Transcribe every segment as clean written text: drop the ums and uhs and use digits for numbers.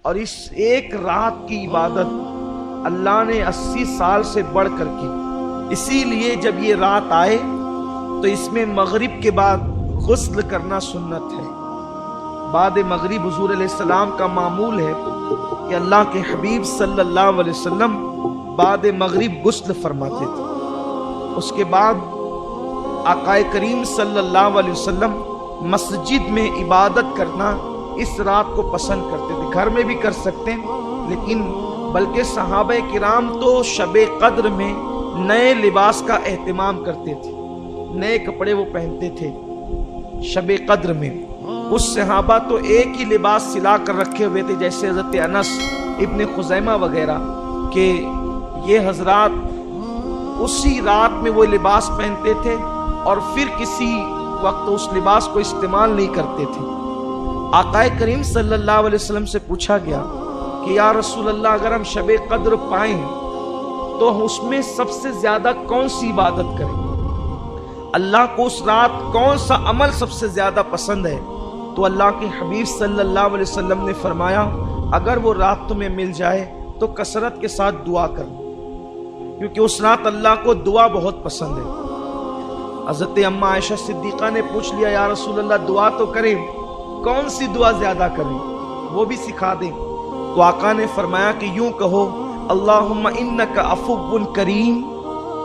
اور اس ایک رات کی عبادت اللہ نے 80 سال سے بڑھ کر کی. اسی لیے جب یہ رات آئے تو اس میں مغرب کے بعد غسل کرنا سنت ہے. بعد مغرب حضور علیہ السلام کا معمول ہے کہ اللہ کے حبیب صلی اللہ علیہ وسلم بعد مغرب غسل فرماتے تھے. اس کے بعد آقا کریم صلی اللہ علیہ وسلم مسجد میں عبادت کرنا اس رات کو پسند کرتے تھے. گھر میں بھی کر سکتے ہیں، لیکن بلکہ صحابہ کرام تو شب قدر میں نئے لباس کا اہتمام کرتے تھے، نئے کپڑے وہ پہنتے تھے شب قدر میں. اس صحابہ تو ایک ہی لباس سلا کر رکھے ہوئے تھے، جیسے حضرت انس ابن خزیمہ وغیرہ، کہ یہ حضرات اسی رات میں وہ لباس پہنتے تھے اور پھر کسی وقت اس لباس کو استعمال نہیں کرتے تھے. آقا کریم صلی اللہ علیہ وسلم سے پوچھا گیا کہ یا رسول اللہ، اگر ہم شب قدر پائیں تو اس میں سب سے زیادہ کون سی عبادت کریں؟ اللہ کو اس رات کون سا عمل سب سے زیادہ پسند ہے؟ تو اللہ کے حبیب صلی اللہ علیہ وسلم نے فرمایا، اگر وہ رات تمہیں مل جائے تو کثرت کے ساتھ دعا کرو، کیونکہ اس رات اللہ کو دعا بہت پسند ہے. حضرت اماں عائشہ صدیقہ نے پوچھ لیا، یا رسول اللہ دعا تو کریں، کون سی دعا زیادہ کریں، وہ بھی سکھا دیں. تو آقا نے فرمایا کہ یوں کہو، اللہم انک عفو کریم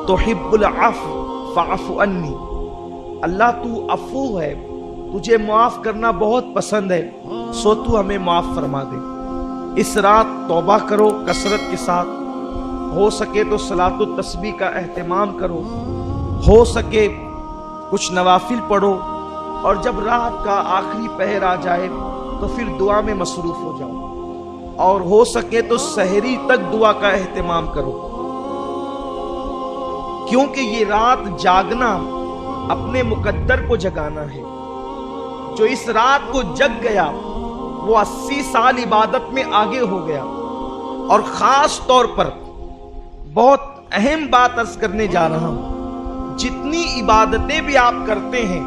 تحب العفو فاعف عنی. اللہ تو عفو ہے، تجھے معاف کرنا بہت پسند ہے، سو تو ہمیں معاف فرما دے. اس رات توبہ کرو کثرت کے ساتھ، ہو سکے تو صلاۃ التسبیح کا اہتمام کرو، ہو سکے کچھ نوافل پڑھو، اور جب رات کا آخری پہر آ جائے تو پھر دعا میں مصروف ہو جاؤ، اور ہو سکے تو سحری تک دعا کا اہتمام کرو. کیونکہ یہ رات جاگنا اپنے مقدر کو جگانا ہے. جو اس رات کو جگ گیا وہ 80 سال عبادت میں آگے ہو گیا. اور خاص طور پر بہت اہم بات عرض کرنے جا رہا ہوں، جتنی عبادتیں بھی آپ کرتے ہیں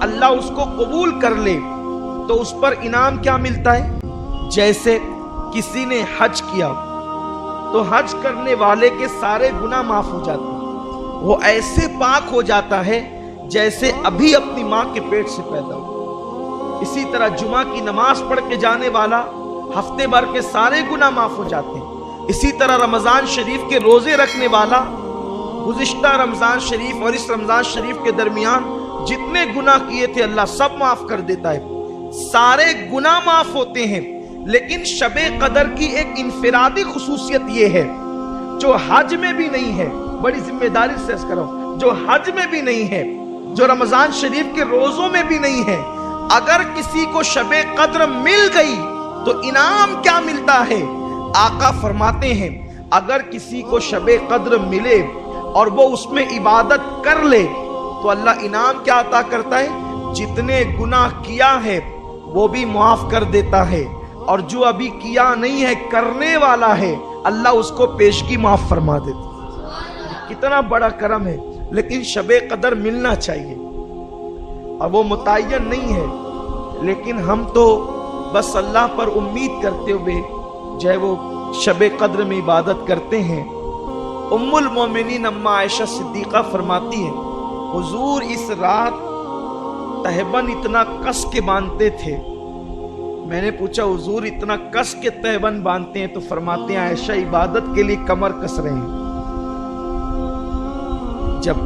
اللہ اس کو قبول کر لے تو اس پر انعام کیا ملتا ہے؟ جیسے کسی نے حج کیا تو حج کرنے والے کے سارے گناہ معاف ہو جاتے ہیں، وہ ایسے پاک ہو جاتا ہے جیسے ابھی اپنی ماں کے پیٹ سے پیدا ہو. اسی طرح جمعہ کی نماز پڑھ کے جانے والا ہفتے بھر کے سارے گناہ معاف ہو جاتے ہیں. اسی طرح رمضان شریف کے روزے رکھنے والا گزشتہ رمضان شریف اور اس رمضان شریف کے درمیان جتنے گناہ کیے تھے اللہ سب معاف کر دیتا ہے، سارے گناہ معاف ہوتے ہیں. لیکن شب قدر کی ایک انفرادی خصوصیت یہ ہے جو حج میں بھی نہیں ہے، بڑی ذمہ داری سے عرض کرو، جو حج میں بھی نہیں ہے، جو رمضان شریف کے روزوں میں بھی نہیں ہے. اگر کسی کو شب قدر مل گئی تو انعام کیا ملتا ہے؟ آقا فرماتے ہیں اگر کسی کو شب قدر ملے اور وہ اس میں عبادت کر لے تو اللہ انعام کیا عطا کرتا ہے؟ جتنے گناہ کیا ہے وہ بھی معاف کر دیتا ہے، اور جو ابھی کیا نہیں ہے کرنے والا ہے اللہ اس کو پیشگی معاف فرما دیتا ہے. کتنا بڑا کرم ہے. لیکن شب قدر ملنا چاہیے، اور وہ متعین نہیں ہے، لیکن ہم تو بس اللہ پر امید کرتے ہوئے جو ہے وہ شب قدر میں عبادت کرتے ہیں. ام المومنین اماں عائشہ صدیقہ فرماتی ہیں حضور اس رات تہبند اتنا کس کے باندھتے تھے. میں نے پوچھا حضور اتنا کس کے تہبند باندھتے ہیں؟ تو فرماتے ہیں عائشہ عبادت کے لیے کمر کس رہے ہیں. جب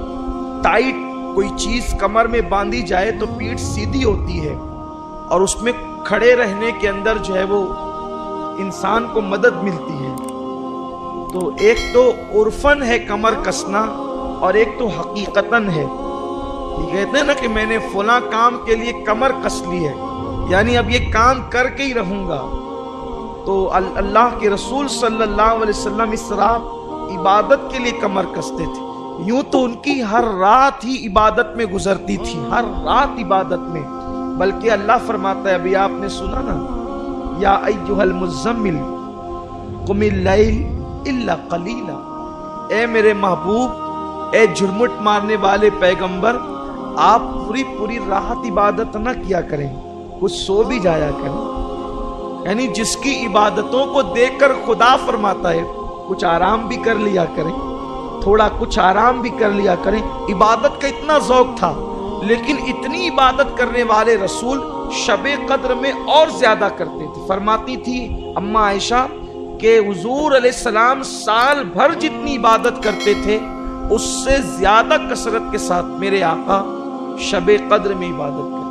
ٹائٹ کوئی چیز کمر میں باندھی جائے تو پیٹھ سیدھی ہوتی ہے، اور اس میں کھڑے رہنے کے اندر جو ہے وہ انسان کو مدد ملتی ہے. تو ایک تو عرفن ہے کمر کسنا، اور ایک تو حقیقتاً ہے. یہ کہتے ہیں نا کہ میں نے فلاں کام کے لیے کمر کس لی ہے، یعنی اب یہ کام کر کے ہی رہوں گا. تو اللہ کے رسول صلی اللہ علیہ وسلم اس رات عبادت کے لیے کمر کستے تھے. یوں تو ان کی ہر رات ہی عبادت میں گزرتی تھی، ہر رات عبادت میں. بلکہ اللہ فرماتا ہے، ابھی آپ نے سنا نا، یا ایھا المزمل قم اللیل الا قلیلا، اے میرے محبوب، اے جھرمٹ مارنے والے پیغمبر، آپ پوری رات عبادت نہ کیا کریں، کچھ سو بھی جایا کریں. یعنی جس کی عبادتوں کو دیکھ کر خدا فرماتا ہے کچھ آرام بھی کر لیا کریں، تھوڑا کچھ آرام بھی کر لیا کریں۔ عبادت کا اتنا ذوق تھا، لیکن اتنی عبادت کرنے والے رسول شب قدر میں اور زیادہ کرتے تھے۔ فرماتی تھی اماں عائشہ کہ حضور علیہ السلام سال بھر جتنی عبادت کرتے تھے اس سے زیادہ کثرت کے ساتھ میرے آقا شب قدر میں عبادت کرتے۔